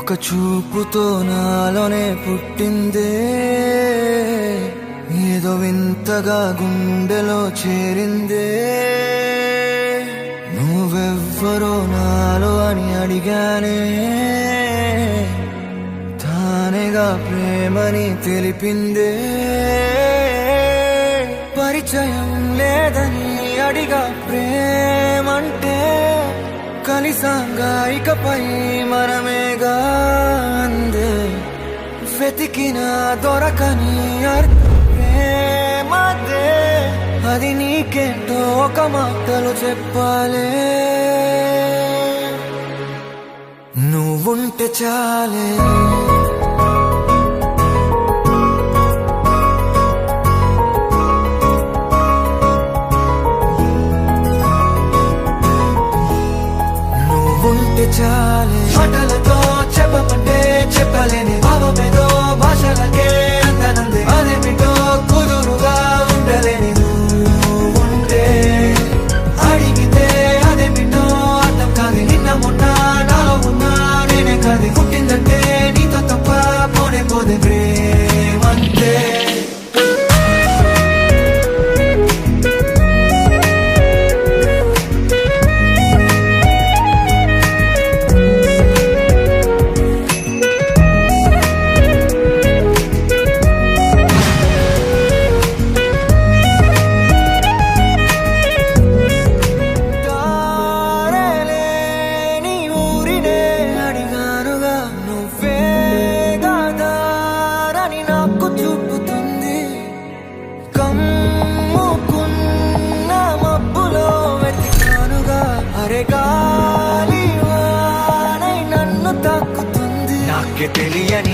ఒక చూపుతో నాలోనే పుట్టిందే, ఏదో వింతగా గుండెలో చేరిందే. నువ్వెవ్వరో నాలో అని అడిగానే, తానేగా ప్రేమని తెలిపిందే. పరిచయం లేదని అడిగా ప్రేమంటే, కలిసాంగా ఇకపై మనమేగా అందే. వెతికినా దొరకని అర్థం ప్రేమదే, అది నీకేంటో ఒక మాటలు చెప్పాలే. నువ్వుంటే చాలే, నువ్వుంటే చాలే. మాటలతో చెప్పమంటే చెప్పలేని భావమేదో భాషలకే అందనందే. అదేమిటో కుదురుగా ఉండలేని నువ్వుంటే, అడిగితే అదేమిటో అర్థం కాదు. నిన్న మొన్న నాలో ఉన్నా నేనే కాదు. పుట్టిందంటే నీతో తప్ప పోనే పోదే ప్రేమంతే. తెలియని